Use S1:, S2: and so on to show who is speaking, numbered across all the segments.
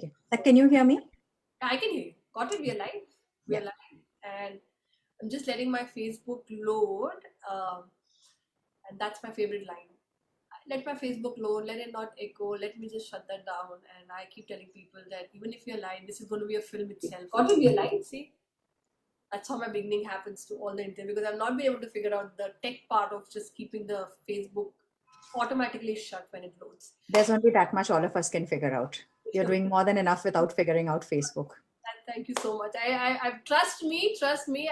S1: Okay. Can you hear me?
S2: I can hear you. Got it? We are live. We
S1: Yeah.
S2: are live, and I'm just letting my Facebook load, and that's my favorite line. Let my Facebook load. Let it not echo. Let me just shut that down. And I keep telling people that even if you're live, this is going to be a film itself. Got it? We are live. See, that's how my beginning happens to all the interview because I've not been able to figure out the tech part of just keeping the Facebook automatically shut when it loads.
S1: There's only that much all of us can figure out. You're doing more than enough without figuring out Facebook.
S2: Thank you so much. I trust me, trust me.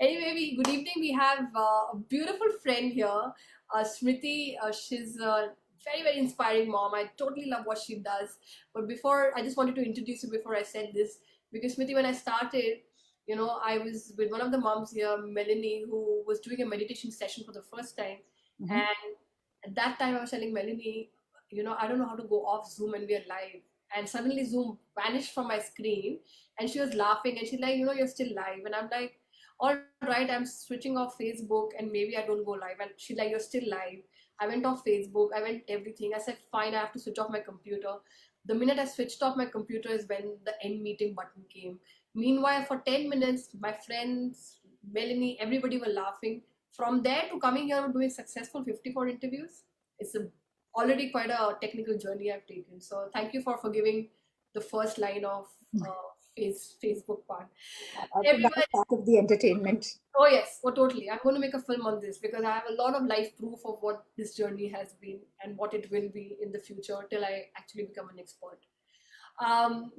S2: Anyway, good evening. We have a beautiful friend here, Smriti. She's a very, very inspiring mom. I totally love what she does. But before, I just wanted to introduce you before I said this, because Smriti, when I started, I was with one of the moms here, Melanie, who was doing a meditation session for the first time.
S1: Mhm.
S2: And at that time, I was telling Melanie, I don't know how to go off Zoom and we are live, and suddenly Zoom vanished from my screen, and she was laughing and she's like, you're still live, and I'm like, all right, I'm switching off Facebook and maybe I don't go live, and she's like, you're still live. I went off Facebook, I went everything. I said, fine, I have to switch off my computer. The minute I switched off my computer is when the end meeting button came. Meanwhile, for 10 minutes, my friends, Melanie, everybody were laughing. From there to coming here and doing successful 54 interviews, it's already quite a technical journey I've taken. So thank you for forgiving the first line of Facebook part.
S1: I think that was
S2: Everybody,
S1: part of the entertainment.
S2: oh yes, oh totally. I'm going to make a film on this because I have a lot of life proof of what this journey has been and what it will be in the future till I actually become an expert.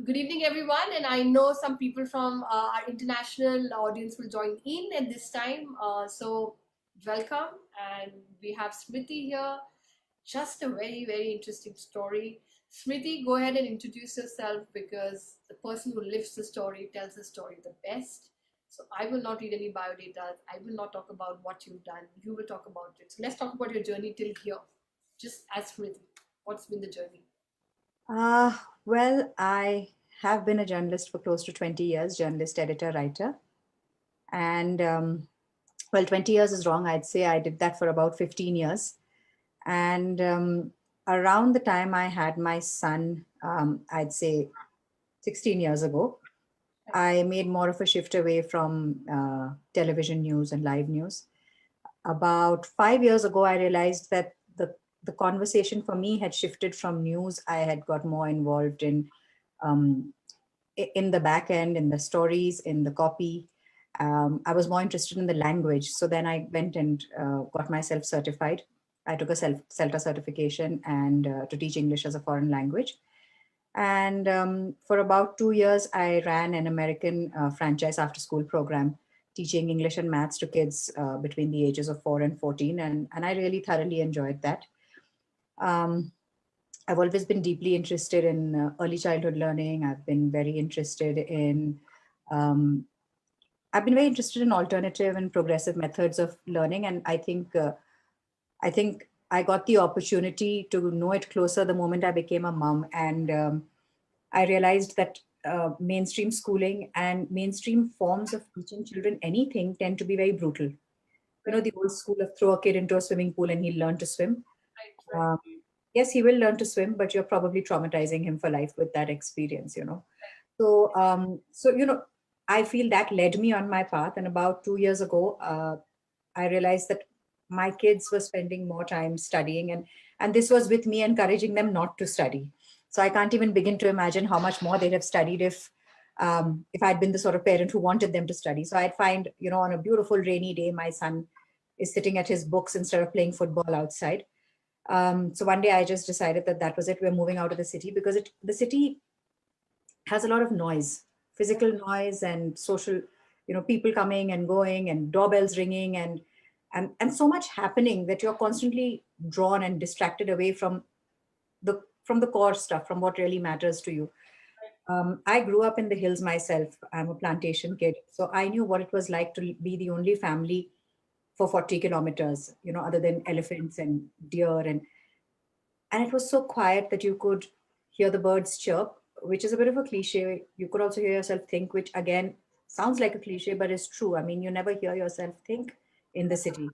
S2: Good evening, everyone, and I know some people from our international audience will join in at this time. So welcome, and we have Smriti here. Just a very, very interesting story. Smriti, go ahead and introduce yourself because the person who lives the story tells the story the best. So I will not read any biodata. I will not talk about what you've done. You will talk about it. So let's talk about your journey till here. Just as Smriti, what's been the journey?
S1: Well, I have been a journalist for close to 20 years, journalist, editor, writer. And well, 20 years is wrong. I'd say I did that for about 15 years. And around the time I had my son, I'd say 16 years ago, I made more of a shift away from television news and live news. About 5 years ago, I realized that the conversation for me had shifted from news. I had got more involved um, in the back end, in the stories, in the copy. I was more interested in the language. So then I went and got myself certified. I took a CELTA certification and to teach English as a foreign language. And for about 2 years, I ran an American franchise after school program teaching English and maths to kids between the ages of 4 and 14. And I really thoroughly enjoyed that. Um, I've always been deeply interested in early childhood learning. Um, I've been very interested in alternative and progressive methods of learning. And I think I got the opportunity to know it closer the moment I became a mom. And I realized that mainstream schooling and mainstream forms of teaching children anything tend to be very brutal. You know,
S2: Right,
S1: the old school of throw a kid into a swimming pool and he'll learn to swim.
S2: right, right.
S1: Um, yes, he will learn to swim, but you're probably traumatizing him for life with that experience, you know. So I feel that led me on my path. And about 2 years ago, I realized that my kids were spending more time studying, and this was with me encouraging them not to study. So I can't even begin to imagine how much more they'd have studied if I'd been the sort of parent who wanted them to study. So I'd find, you know, on a beautiful rainy day, my son is sitting at his books instead of playing football outside. So one day I just decided that that was it. We're moving out of the city because the city has a lot of noise, physical noise and social, you know, people coming and going and doorbells ringing and so much happening that you're constantly drawn and distracted away from the core stuff, from what really matters to you. I grew up in the hills myself. I'm a plantation kid, so I knew what it was like to be the only family for 40 kilometers, you know, other than elephants and deer and it was so quiet that you could hear the birds chirp, which is a bit of a cliche. You could also hear yourself think, which again sounds like a cliche, but is true. I mean, you never hear yourself think in the city.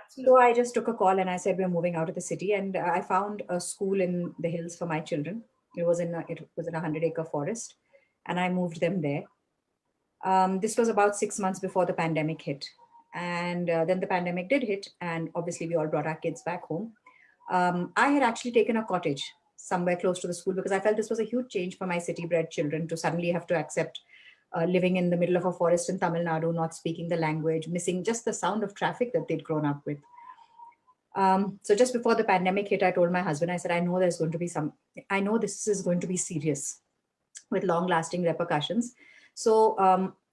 S1: So
S2: Absolutely.
S1: I just took a call and I said, we're moving out of the city. And I found a school in the hills for my children. It was in a 100-acre forest, and I moved them there. This was about 6 months before the pandemic hit. And then the pandemic did hit, and obviously, we all brought our kids back home. I had actually taken a cottage somewhere close to the school because I felt this was a huge change for my city bred children to suddenly have to accept living in the middle of a forest in Tamil Nadu, not speaking the language, missing just the sound of traffic that they'd grown up with. So just before the pandemic hit, I told my husband, I said, I know this is going to be serious with long lasting repercussions. So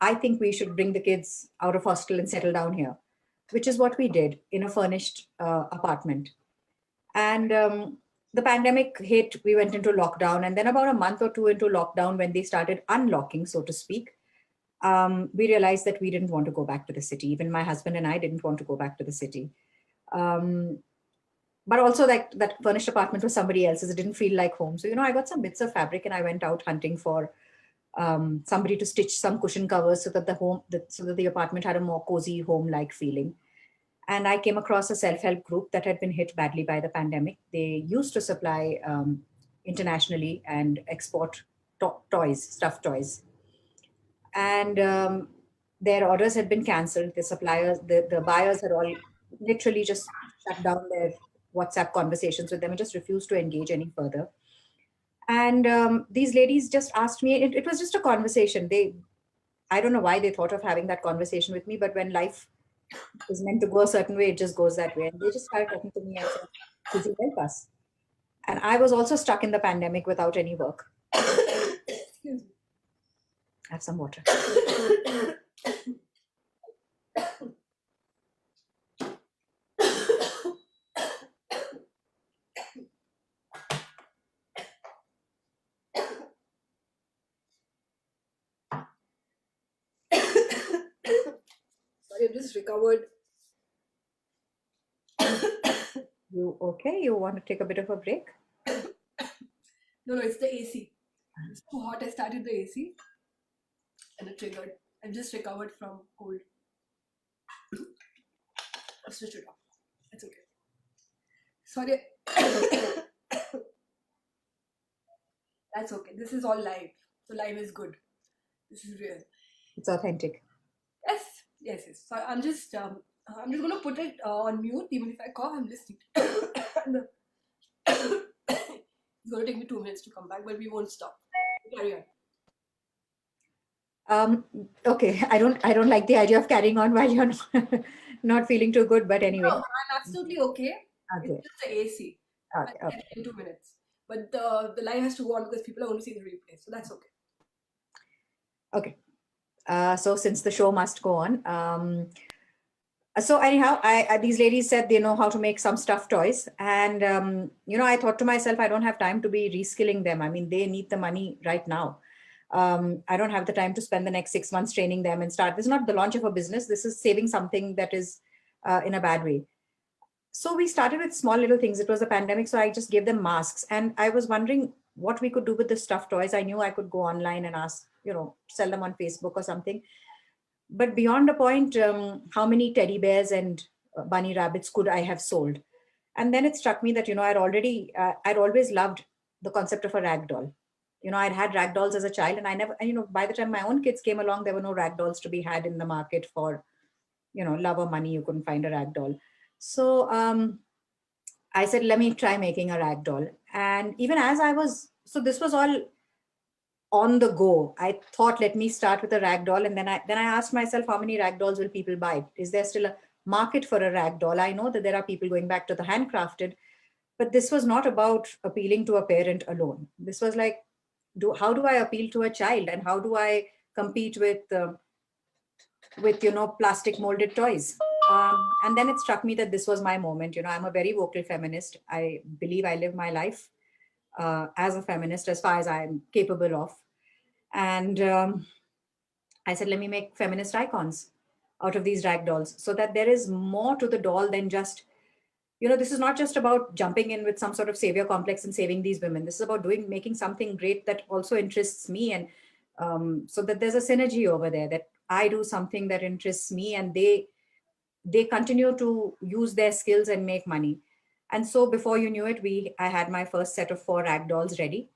S1: I think we should bring the kids out of hostel and settle down here, which is what we did in a furnished apartment. And the pandemic hit, we went into lockdown. And then about a month or two into lockdown, when they started unlocking, so to speak, we realized that we didn't want to go back to the city. Even my husband and I didn't want to go back to the city. Um, but also that furnished apartment was somebody else's. It didn't feel like home. So, I got some bits of fabric and I went out hunting for somebody to stitch some cushion covers so that the apartment had a more cozy home-like feeling. And I came across a self-help group that had been hit badly by the pandemic. They used to supply internationally and export toys, stuffed toys, and their orders had been cancelled. The buyers had all literally just shut down their WhatsApp conversations with them and just refused to engage any further. And these ladies just asked me. It was just a conversation. I don't know why they thought of having that conversation with me, but when life is meant to go a certain way, it just goes that way. And they just started talking to me and said, "Could you help us?" And I was also stuck in the pandemic without any work.
S2: Excuse me.
S1: Have some water.
S2: Sorry, I've just recovered.
S1: You okay? You want to take a bit of a break?
S2: No, it's the AC. It's too hot. I started the AC and it triggered. I've just recovered from cold. I'll switch it off. It's okay. Sorry. That's okay. This is all live. So live is good. This is real.
S1: It's authentic.
S2: Yes, yes, yes. So I'm just gonna put it on mute. Even if I cough, I'm listening. It's gonna take me 2 minutes to come back, but we won't stop. Carry on.
S1: Okay. I don't like the idea of carrying on while you're not feeling too good, but anyway.
S2: No, I'm absolutely okay.
S1: Okay.
S2: It's just the AC. I'll
S1: Okay.
S2: get it in 2 minutes. But the live has to go on because people are going to see the replay. So that's okay.
S1: Okay. So since the show must go on, so anyhow, these ladies said they know how to make some stuffed toys, and I thought to myself, I don't have time to be reskilling them. I mean, they need the money right now. I don't have the time to spend the next 6 months training them and start. This is not the launch of a business. This is saving something that is in a bad way. So we started with small little things. It was a pandemic, so I just gave them masks, and I was wondering what we could do with the stuffed toys. I knew I could go online and ask, sell them on Facebook or something. But beyond a point, how many teddy bears and bunny rabbits could I have sold? And then it struck me that I'd always loved the concept of a rag doll. I'd had rag dolls as a child, and I never, and, by the time my own kids came along, there were no rag dolls to be had in the market for, love or money. You couldn't find a rag doll. So I said, let me try making a rag doll. And even as so this was all on the go. I thought, let me start with a rag doll, and then I asked myself, how many rag dolls will people buy? Is there still a market for a rag doll? I know that there are people going back to the handcrafted, but this was not about appealing to a parent alone. This was like, how do I appeal to a child, and how do I compete with plastic molded toys? And then it struck me that this was my moment. I'm a very vocal feminist. I believe I live my life as a feminist as far as I'm capable of. And I said, let me make feminist icons out of these rag dolls, so that there is more to the doll than just, this is not just about jumping in with some sort of savior complex and saving these women. This is about making something great that also interests me. And so that there's a synergy over there, that I do something that interests me, and they continue to use their skills and make money. And so before you knew it, I had my first set of 4 rag dolls ready.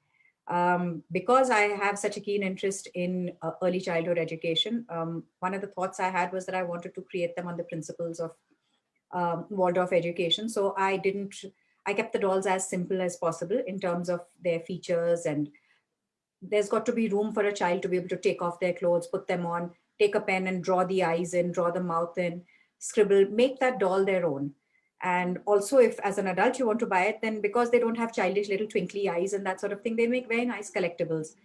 S1: Because I have such a keen interest in early childhood education, one of the thoughts I had was that I wanted to create them on the principles of Waldorf education. So I kept the dolls as simple as possible in terms of their features, and there's got to be room for a child to be able to take off their clothes, put them on, take a pen and draw the eyes in, draw the mouth in, scribble, make that doll their own. And also, if as an adult you want to buy it, then because they don't have childish little twinkly eyes and that sort of thing, they make very nice collectibles.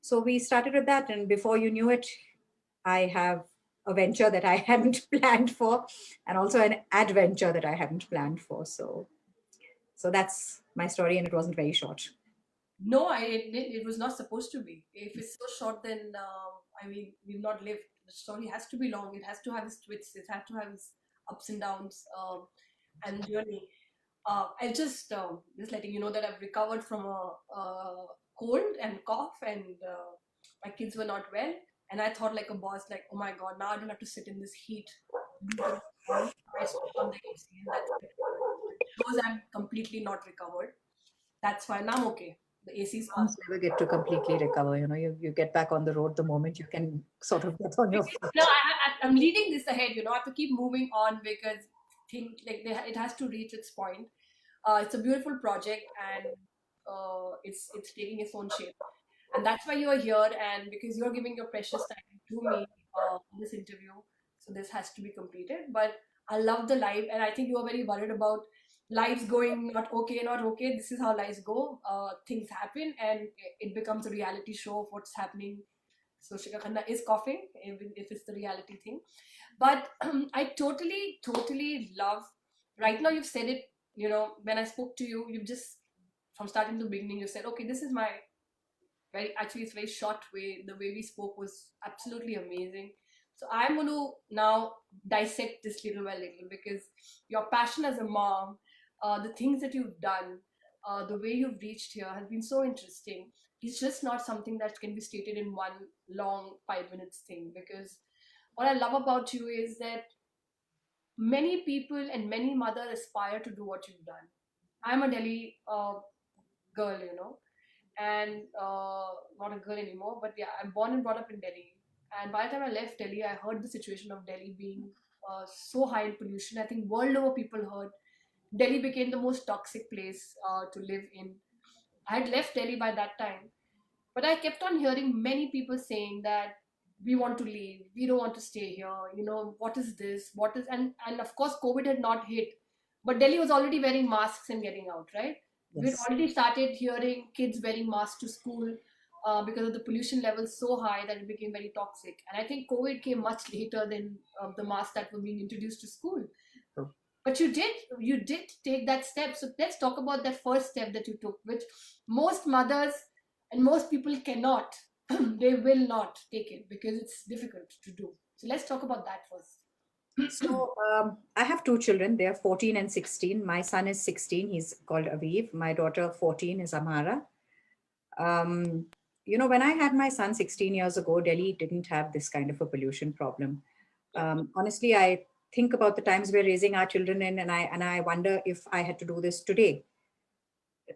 S1: So we started with that, and before you knew it, I have a venture that I hadn't planned for, and also an adventure that I hadn't planned for. So that's my story, and it wasn't very short.
S2: No, it was not supposed to be. If it's so short, then I mean, we've not lived. The story has to be long. It has to have its twists. It has to have its ups and downs, and journey. I just letting you know that I've recovered from a cold and cough, and my kids were not well. And I thought like a boss, like, oh my god, now I don't have to sit in this heat. I switch on the AC, and that's it. It shows I'm completely not recovered. That's fine. I'm okay. The AC's off.
S1: Moms never get to completely recover. You get back on the road the moment you can sort of get on your
S2: No,
S1: feet.
S2: I'm leading this ahead. I have to keep moving on because it has to reach its point. It's a beautiful project, and it's taking its own shape, and that's why you are here. And because you're giving your precious time to me in this interview, so this has to be completed. But I love the live, and I think you are very worried about lives going not okay, not okay. This is how lives go. Things happen, and it becomes a reality show of what's happening. So Shika Khanna is coughing, even if it's the reality thing. But I totally love. Right now, you've said it. When I spoke to you, you've just from starting to beginning, you said, "Okay, this is my very actually it's very short way. The way we spoke was absolutely amazing." So I'm going to now dissect this little by little because your passion as a mom, the things that you've done, the way you've reached here has been so interesting. It's just not something that can be stated in one long 5 minutes thing because what I love about you is that many people and many mothers aspire to do what you've done. I'm a Delhi girl, and not a girl anymore, but yeah, I'm born and brought up in Delhi. And by the time I left Delhi, I heard the situation of Delhi being so high in pollution. I think world over people heard Delhi became the most toxic place to live in. I had left Delhi by that time, but I kept on hearing many people saying that we want to leave, we don't want to stay here. What is this? What is and of course COVID had not hit, but Delhi was already wearing masks and getting out, right? We'd
S1: Yes.
S2: already started hearing kids wearing masks to school because of the pollution levels so high that it became very toxic. And I think COVID came much later than the masks that were being introduced to school.
S1: So,
S2: But you did take that step. So let's talk about that first step that you took, which most mothers and most people cannot. They will not take it because it's difficult to do. So let's talk about that first.
S1: I have two children. They are 14 and 16. My son is 16. He's called Aviv. My daughter, 14, is Amara. Um, when I had my son 16 years ago, Delhi didn't have this kind of a pollution problem.
S2: Yeah.
S1: Honestly, I think about the times we're raising our children in, and I wonder if I had to do this today.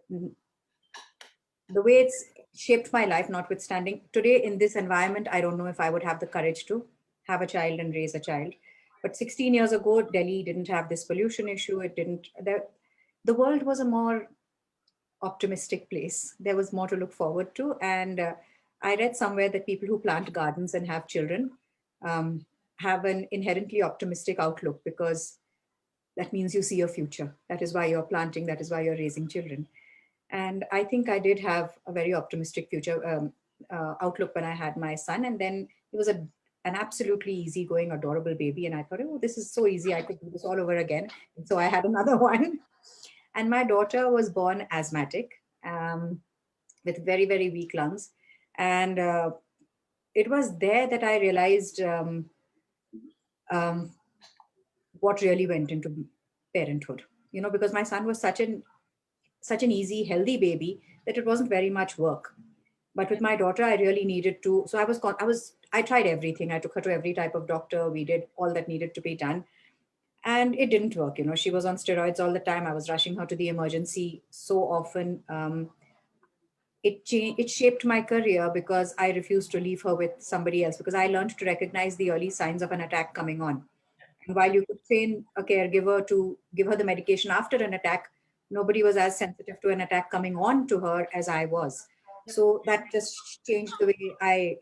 S1: The way it's shaped my life, notwithstanding, today in this environment, I don't know if I would have the courage to have a child and raise a child. But 16 years ago, Delhi didn't have this pollution issue. It didn't. The world was a more optimistic place. There was more to look forward to. And I read somewhere that people who plant gardens and have children um, have an inherently optimistic outlook because that means you see your future. That is why you're planting. That is why you're raising children. And I think I did have a very optimistic future outlook when I had my son. And then he was an absolutely easygoing, adorable baby. And I thought, oh, this is so easy. I could do this all over again. And so I had another one. And my daughter was born asthmatic with very, very weak lungs. And it was there that I realized um, what really went into parenthood. Because my son was such an easy, healthy baby that it wasn't very much work. But with my daughter, I really needed to. So I tried everything. I took her to every type of doctor. We did all that needed to be done. And it didn't work. She was on steroids all the time. I was rushing her to the emergency so often. it shaped my career because I refused to leave her with somebody else, because I learned to recognize the early signs of an attack coming on. And while you could train a caregiver to give her the medication after an attack, nobody was as sensitive to an attack coming on to her as I was. So that just changed the way I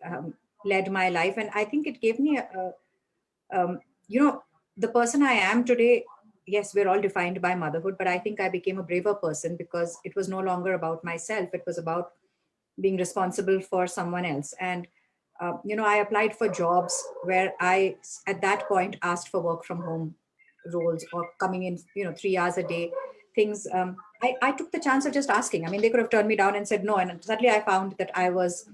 S1: led my life. And I think it gave me you know, the person I am today. Yes, we're all defined by motherhood, but I think I became a braver person because it was no longer about myself. It was about being responsible for someone else. And I applied for jobs where I at that point asked for work from home roles, or coming in 3 hours a day things. I took the chance of just asking. I mean, they could have turned me down and said no, and suddenly I found that I was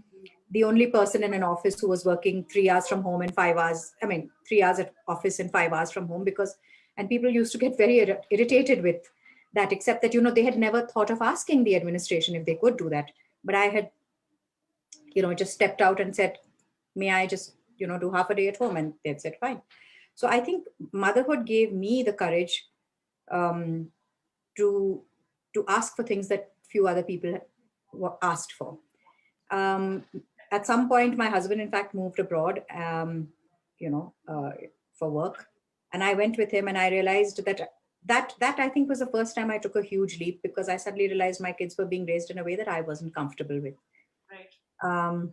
S1: the only person in an office who was working 3 hours from home and 5 hours, I mean 3 hours at office and 5 hours from home. Because and people used to get very irritated with that, except that they had never thought of asking the administration if they could do that. But I had just stepped out and said, may I just do half a day at home? And they said fine. So I think motherhood gave me the courage um, to ask for things that few other people were asked for. um, at some point my husband in fact moved abroad, you know uh, for work, and I went with him, and I realized that I think was the first time I took a huge leap, because I suddenly realized my kids were being raised in a way that I wasn't comfortable with.
S2: Right.
S1: um,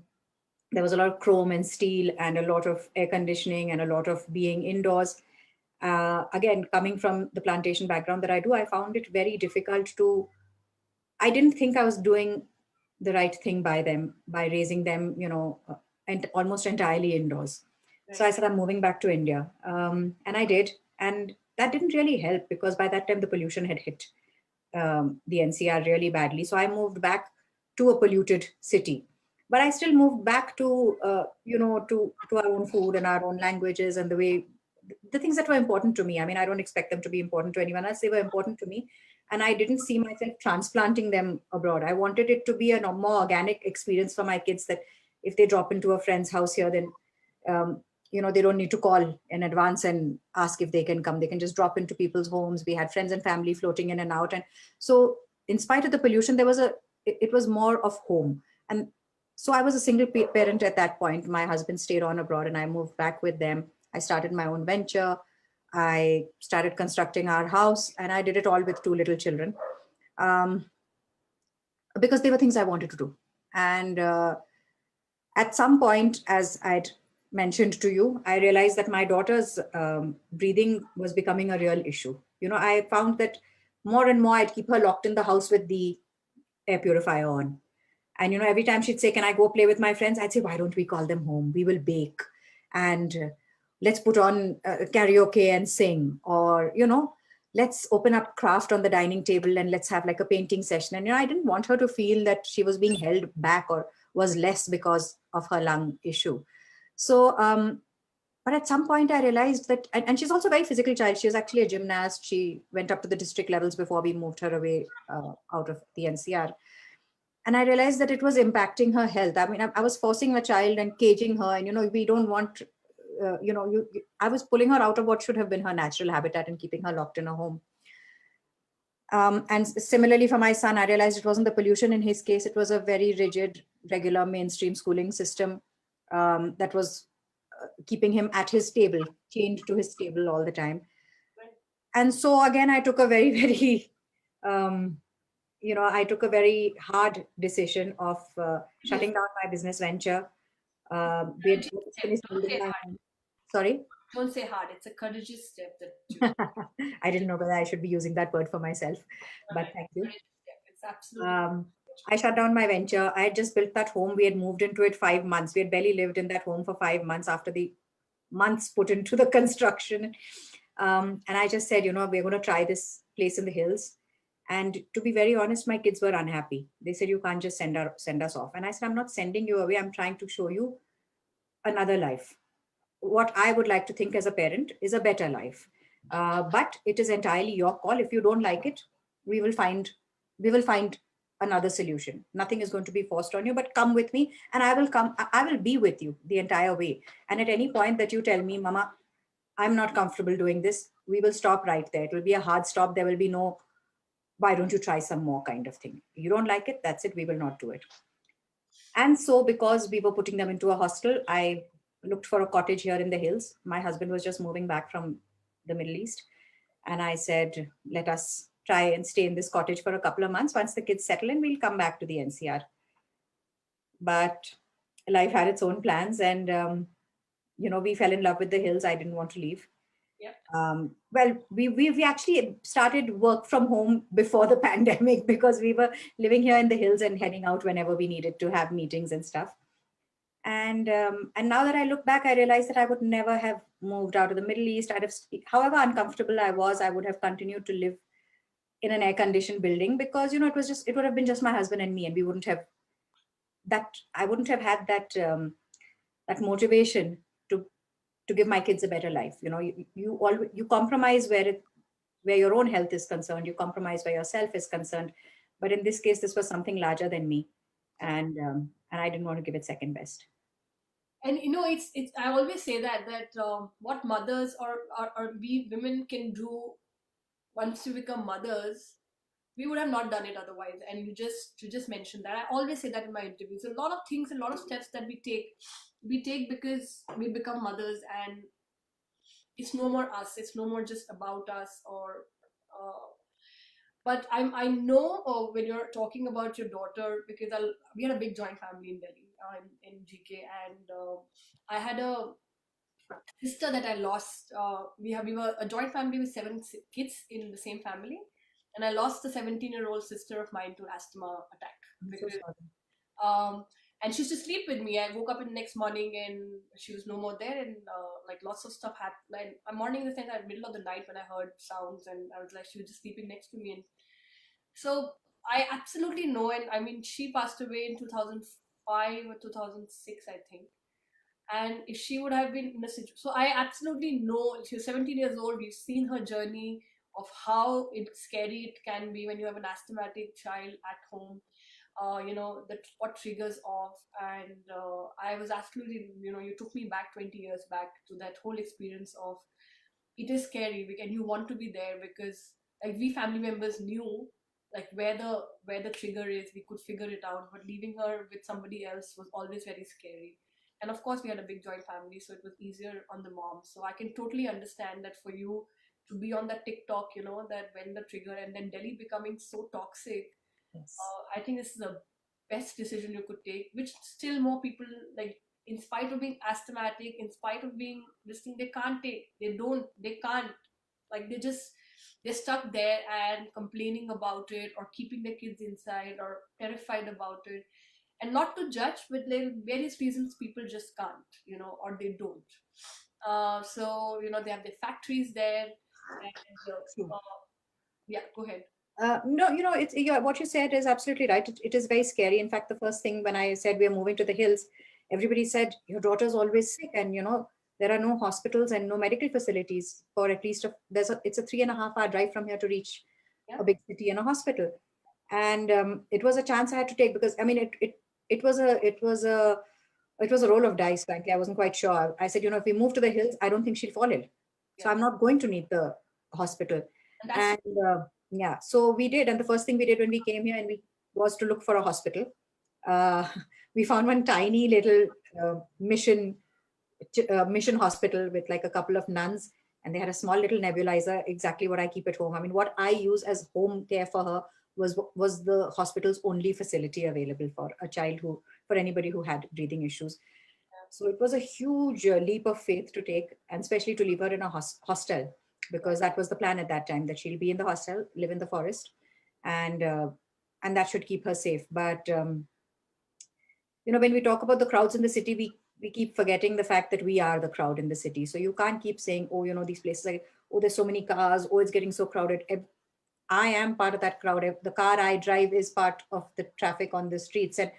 S1: there was a lot of chrome and steel and a lot of air conditioning and a lot of being indoors. Again, coming from the plantation background that I do, I found it very difficult to. I didn't think I was doing the right thing by them, by raising them, and almost entirely indoors. So I
S2: Right.
S1: said, I'm moving back to India. And I did. And that didn't really help, because by that time the pollution had hit the NCR really badly. So I moved back to a polluted city. But I still moved back to, to our own food and our own languages and the things that were important to me. I mean, I don't expect them to be important to anyone else. They were important to me. And I didn't see myself transplanting them abroad. I wanted it to be a more organic experience for my kids, that if they drop into a friend's house here, then um, they don't need to call in advance and ask if they can come. They can just drop into people's homes. We had friends and family floating in and out. And so in spite of the pollution, it was more of home. And so I was a single parent at that point. My husband stayed on abroad and I moved back with them. I started my own venture. I started constructing our house, and I did it all with two little children, um, because they were things I wanted to do. And at some point, as I'd mentioned to you, I realized that my daughter's breathing was becoming a real issue. I found that more and more I'd keep her locked in the house with the air purifier on. And, every time she'd say, can I go play with my friends? I'd say, why don't we call them home? We will bake, and let's put on karaoke and sing. Or, let's open up craft on the dining table and let's have like a painting session. And, I didn't want her to feel that she was being held back or was less because of her lung issue. So, but at some point I realized that, and she's also a very physical child. She was actually a gymnast. She went up to the district levels before we moved her away out of the NCR. And I realized that it was impacting her health. I mean, I was forcing a child and caging her, and we don't want, I was pulling her out of what should have been her natural habitat and keeping her locked in a home. And similarly for my son, I realized it wasn't the pollution in his case. It was a very rigid, regular mainstream schooling system that was keeping him at his table, chained to his table all the time. And so again, I took a very, very, I took a very hard decision of shutting down my business venture. We had just finished
S2: Don't
S1: building
S2: say
S1: my
S2: hard.
S1: home. Sorry?
S2: Don't say hard. It's a courageous step that you.
S1: I didn't know whether I should be using that word for myself, but thank you.
S2: Courageous step. It's absolutely.
S1: Um, I shut down my venture. I had just built that home. We had moved into it 5 months. We had barely lived in that home for 5 months after the months put into the construction. And I just said, we're going to try this place in the hills. And to be very honest, my kids were unhappy. They said, you can't just send us off. And I said, I'm not sending you away. I'm trying to show you another life. What I would like to think as a parent is a better life. But it is entirely your call. If you don't like it, we will find another solution. Nothing is going to be forced on you, but come with me and I will be with you the entire way. And at any point that you tell me, Mama, I'm not comfortable doing this, we will stop right there. It will be a hard stop. There will be no why don't you try some more, kind of thing. You don't like it, that's it, we will not do it. And so, because we were putting them into a hostel, I looked for a cottage here in the hills. My husband was just moving back from the Middle East. And I said, let us try and stay in this cottage for a couple of months. Once the kids settle in, we'll come back to the NCR. But life had its own plans. And, we fell in love with the hills. I didn't want to leave.
S2: Yeah.
S1: Well, we actually started work from home before the pandemic, because we were living here in the hills and heading out whenever we needed to have meetings and stuff. And now that I look back, I realize that I would never have moved out of the Middle East. I'd have, however uncomfortable I was, I would have continued to live in an air conditioned building, because it would have been just my husband and me, and we wouldn't have that. I wouldn't have had that motivation to give my kids a better life. You compromise where your own health is concerned. You compromise where yourself is concerned. But in this case, this was something larger than me, and I didn't want to give it second best.
S2: And it's I always say that what mothers or we women can do once we become mothers, we would have not done it otherwise. And you just mentioned that. I always say that in my interviews. A lot of things, a lot of steps that we take because we become mothers, and it's no more us. It's no more just about us. Or but I know when you're talking about your daughter, because we had a big joint family in Delhi, in GK, and I had a sister that I lost. We were a joint family with seven kids in the same family, and I lost the 17-year-old sister of mine to asthma attack.
S1: I'm so
S2: Because
S1: sorry.
S2: um, and she used to sleep with me. I woke up in the next morning and she was no more there, and like lots of stuff happened. Like a morning in the sense, at middle of the night when I heard sounds, and I was like, she was just sleeping next to me, and so I absolutely know. And I mean, she passed away in 2005 or 2006, I think. And if she would have been in a situation, so I absolutely know, she was 17 years old. We've seen her journey of how scary it can be when you have an asthmatic child at home. That what triggers off. And I was absolutely, you took me back 20 years back to that whole experience of, it is scary, and you want to be there, because like we family members knew like where the trigger is. We could figure it out, but leaving her with somebody else was always very scary. And of course we had a big joint family, so it was easier on the mom. So I can totally understand that for you to be on that TikTok, that when the trigger, and then Delhi becoming so toxic.
S1: Yes.
S2: I think this is the best decision you could take, which still more people, like, in spite of being asthmatic, in spite of being this thing, they can't take. They can't. Like they're stuck there and complaining about it, or keeping their kids inside, or terrified about it. And not to judge, but there are various reasons people just can't, or they don't. So they have their factories there, and
S1: True.
S2: yeah, go ahead.
S1: No, what you said is absolutely right. It is very scary. In fact, the first thing when I said we are moving to the hills, everybody said your daughter's always sick, and there are no hospitals and no medical facilities for at least it's a 3.5 hour drive from here to reach
S2: Yeah.
S1: a big city and a hospital. And it was a chance I had to take, because I mean it was a roll of dice. Frankly, I wasn't quite sure. I said, if we move to the hills, I don't think she'll fall ill, so
S2: Yeah.
S1: I'm not going to need the hospital.
S2: And that's
S1: And yeah, so we did. And the first thing we did when we came here and we was to look for a hospital. Uh, we found one tiny little mission hospital with like a couple of nuns, and they had a small little nebulizer, exactly what I keep at home. I mean, what I use as home care for her was the hospital's only facility available for a child for anybody who had breathing issues. So it was a huge leap of faith to take, and especially to leave her in a hostel, because that was the plan at that time, that she'll be in the hostel, live in the forest, and uh, and that should keep her safe. But when we talk about the crowds in the city, we keep forgetting the fact that we are the crowd in the city. So you can't keep saying, oh, these places, like, oh, there's so many cars, oh, it's getting so crowded. I am part of that crowd. The car I drive is part of the traffic on the streets. And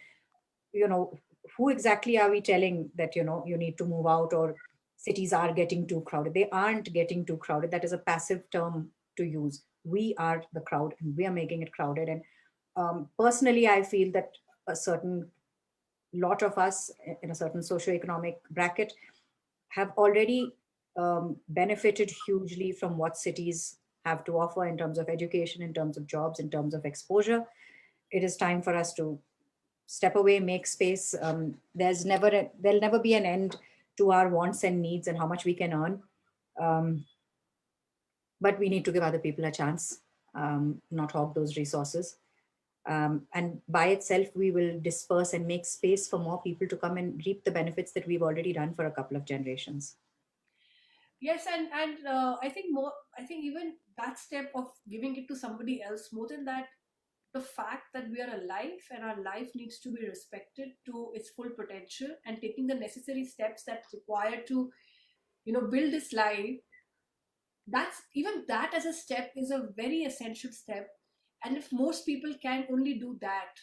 S1: you know who exactly are we telling that you need to move out, or cities are getting too crowded? They aren't getting too crowded. That is a passive term to use. We are the crowd, and we are making it crowded. And personally, I feel that a certain lot of us in a certain socioeconomic bracket have already benefited hugely from what cities have to offer in terms of education, in terms of jobs, in terms of exposure. It is time for us to step away, make space. There'll never be an end to our wants and needs and how much we can earn. Um, but we need to give other people a chance, not hog those resources. And by itself, we will disperse and make space for more people to come and reap the benefits that we've already done for a couple of generations.
S2: Yes, and I think more. I think even that step of giving it to somebody else, more than that, the fact that we are alive and our life needs to be respected to its full potential, and taking the necessary steps that's required to, build this life. That's even that as a step is a very essential step. And if most people can only do that,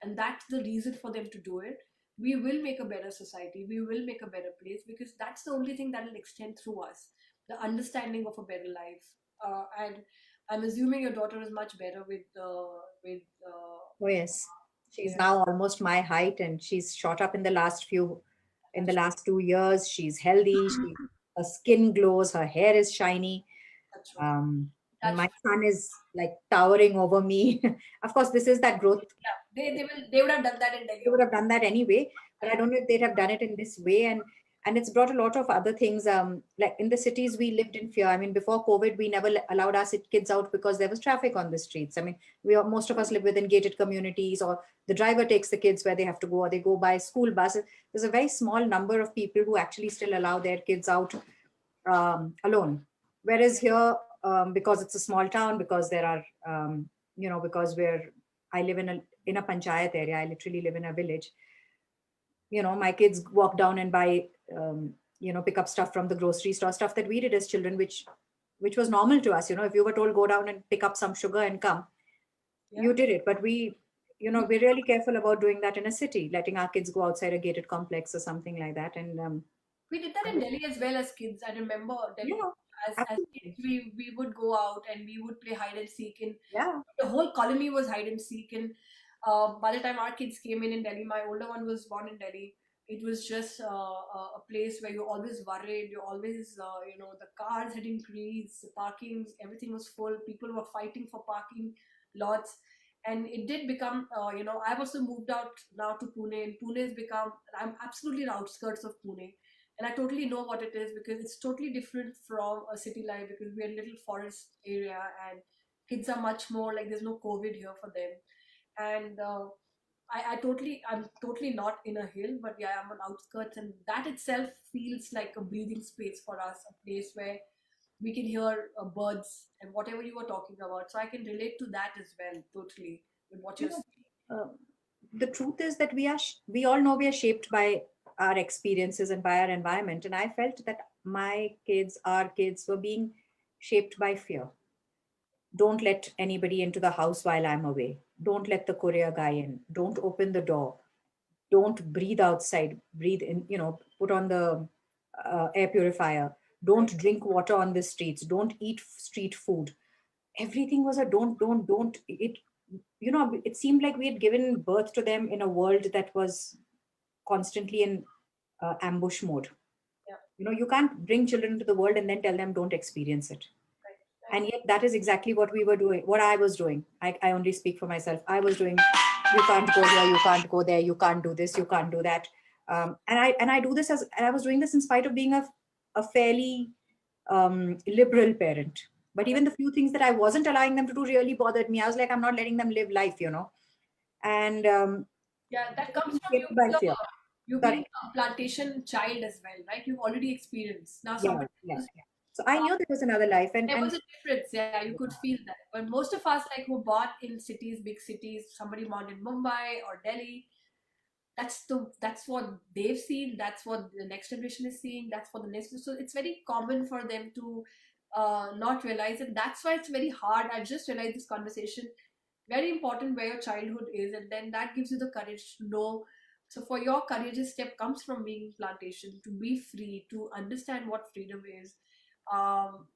S2: and that's the reason for them to do it, we will make a better society, we will make a better place, because that's the only thing that will extend through us, the understanding of a better life. And I'm assuming your daughter is much better with
S1: Oh yes, she's
S2: yeah,
S1: now almost my height, and she's shot up in the
S2: that's
S1: last 2 years. She's healthy. Her skin glows. Her hair is shiny.
S2: that's true.
S1: My
S2: That's
S1: son is like towering over me. Of course, this is that growth.
S2: Yeah, they would have done that in Delhi
S1: They would
S2: also.
S1: have done that anyway, but I don't know if they'd have done it in this way. And it's brought a lot of other things. Like in the cities, we lived in fear. I mean, before COVID, we never allowed our kids out because there was traffic on the streets. I mean, most of us live within gated communities, or the driver takes the kids where they have to go, or they go by school buses. There's a very small number of people who actually still allow their kids out alone. Whereas here, because it's a small town, because there are, because I live in a panchayat area. I literally live in a village. My kids walk down and buy, pick up stuff from the grocery store, stuff that we did as children, which was normal to us. If you were told go down and pick up some sugar and come,
S2: Yeah.
S1: you did it. But we're really careful about doing that in a city, letting our kids go outside a gated complex or something like that. And
S2: We did that in Delhi as well as kids. I remember Delhi
S1: yeah,
S2: as kids
S1: absolutely.
S2: we would go out and we would play hide and seek, and
S1: Yeah.
S2: the whole colony was hide and seek. And by the time our kids came in Delhi, my older one was born in Delhi. It was just a place where you're always worried. You're always, the cars had increased, the parkings, everything was full. People were fighting for parking lots. And it did become, I've also moved out now to Pune, and Pune has become, I'm absolutely in the outskirts of Pune. And I totally know what it is, because it's totally different from a city life, because we're in a little forest area, and kids are much more like there's no COVID here for them. And I'm totally not in a hill, but yeah, I'm on outskirts, and that itself feels like a breathing space for us, a place where we can hear birds and whatever you were talking about. So I can relate to that as well, totally, with what
S1: you
S2: you're
S1: know
S2: saying.
S1: uh, the truth is that we all know we are shaped by our experiences and by our environment, and I felt that our kids were being shaped by fear. Don't let anybody into the house while I'm away. Don't let the courier guy in. Don't open the door. Don't breathe outside. Breathe in, put on the air purifier.
S2: Right.
S1: Don't drink water on the streets. Don't eat street food. Everything was a don't. It seemed like we had given birth to them in a world that was constantly in ambush mode.
S2: Yeah.
S1: You can't bring children into the world and then tell them don't experience it.
S2: Right. Right.
S1: And yet that is exactly what we were doing, what I was doing. I only speak for myself. I was doing, you can't go here, you can't go there, you can't do this, you can't do that. And I do this and I was doing this in spite of being a fairly liberal parent. But
S2: Yeah.
S1: even the few things that I wasn't allowing them to do really bothered me. I was like, I'm not letting them live life. And
S2: Yeah, that comes from
S1: shaped by fear.
S2: you being
S1: Correct.
S2: a plantation child as well, right? You've already experienced. Now
S1: Yeah,
S2: somebody
S1: yeah,
S2: who's
S1: yeah. So I knew there was another life,
S2: there
S1: and
S2: was a difference, yeah, you could feel that. But most of us, like, who bought in cities, big cities, somebody born in Mumbai or Delhi, that's what they've seen. That's what the next generation is seeing. That's what the next. So it's very common for them to not realize it. That's why it's very hard. I just realized this conversation very important where your childhood is, and then that gives you the courage to know. So for your courageous step comes from being in plantation, to be free, to understand what freedom is.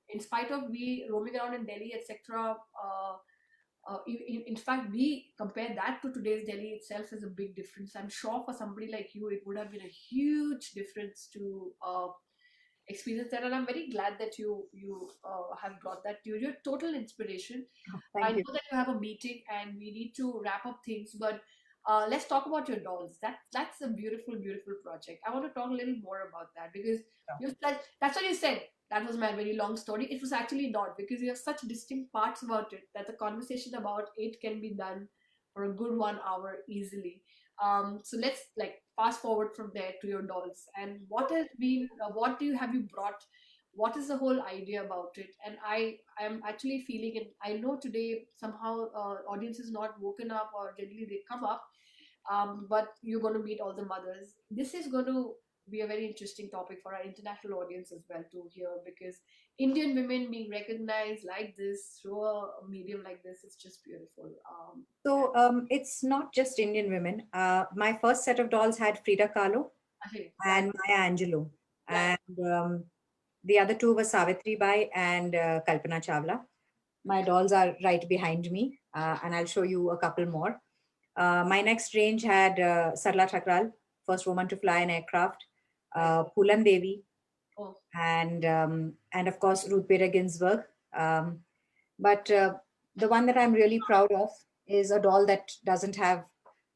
S2: In spite of we roaming around in Delhi, etc. In fact, we compare that to today's Delhi itself is a big difference. I'm sure for somebody like you, it would have been a huge difference to experience that, and I'm very glad that you have brought that. You're total inspiration. I
S1: Thank you.
S2: know that you have a meeting and we need to wrap up things, but let's talk about your dolls. That's a beautiful, beautiful project. I want to talk a little more about that because that's what you said. That was my very long story. It was actually not, because you have such distinct parts about it that the conversation about it can be done for a good 1 hour easily. So let's like fast forward from there to your dolls and what has been, what do you have you brought, what is the whole idea about it? And I am actually feeling, and I know today somehow audience is not woken up, or generally they come up, but you're going to meet all the mothers. This is going to be a very interesting topic for our international audience as well to hear, because Indian women being recognized like this through a medium like this is just beautiful.
S1: So it's not just Indian women. My first set of dolls had Frida Kahlo
S2: I think that,
S1: and Maya Angelou,
S2: yeah,
S1: and the other two were Savitri Bai and Kalpana Chawla. My dolls are right behind me, and I'll show you a couple more. My next range had Sarla Thakral, first woman to fly an aircraft,
S2: right.
S1: Pulan Devi,
S2: Oh,
S1: and of course Ruth Bader Ginsburg. But the one that I'm really proud of is a doll that doesn't have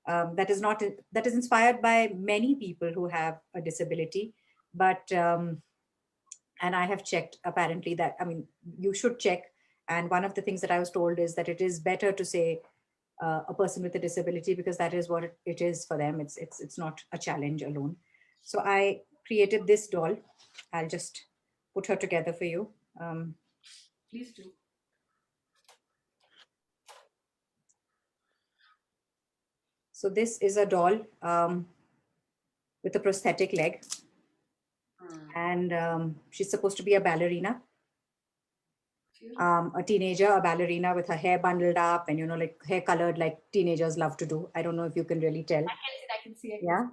S1: that is not that is inspired by many people who have a disability, but and I have checked apparently that, I mean, you should check. And one of the things that I was told is that it is better to say a person with a disability, because that is what it is for them. It's not a challenge alone. So I created this doll. I'll just put her together for you.
S2: please do.
S1: So this is a doll with a prosthetic leg, and she's supposed to be a ballerina,
S2: Beautiful.
S1: a teenager, a ballerina with her hair bundled up and, like hair colored like teenagers love to do. I don't know if you can really tell.
S2: I can see. I can
S1: Yeah.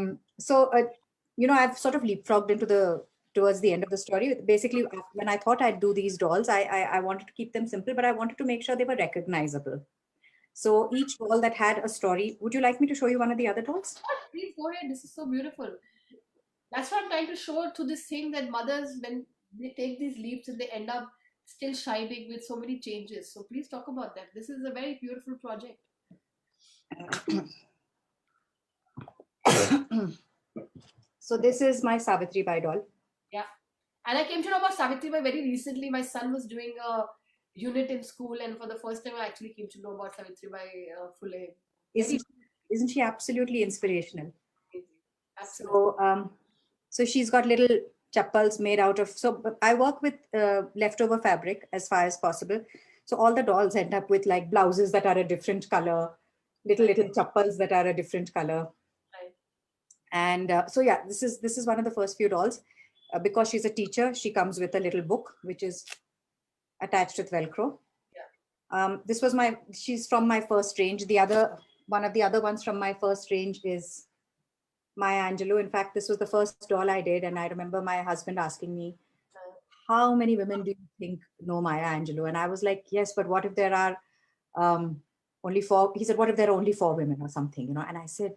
S2: see.
S1: So, I've sort of leapfrogged into the towards the end of the story. Basically, when I thought I'd do these dolls, I wanted to keep them simple, but I wanted to make sure they were recognizable. So each doll that had a story. Would you like me to show you one of the other dolls?
S2: Please go ahead. This is so beautiful. That's what I'm trying to show to this thing, that mothers, when they take these leaps and they end up still shining with so many changes. So please talk about that. This is a very beautiful project.
S1: So this is my Savitri Bai doll.
S2: Yeah. And I came to know about Savitribai very recently. My son was doing a unit in school, and for the first time, I actually came to know about Savitribai Phule. Very
S1: Isn't isn't she absolutely inspirational?
S2: amazing. Absolutely.
S1: So she's got little chappals made out of. So I work with leftover fabric as far as possible. So all the dolls end up with like blouses that are a different color, little chappals that are a different color.
S2: Right.
S1: And so yeah, this is one of the first few dolls. Because she's a teacher, she comes with a little book which is attached with Velcro.
S2: Yeah.
S1: This was she's from my first range. The other one of the other ones from my first range is Maya Angelou. In fact, this was the first doll I did, and I remember my husband asking me, "How many women do you think know Maya Angelou?" And I was like, "Yes, but what if there are only four?" He said, "What if there are only four women or something?" And I said,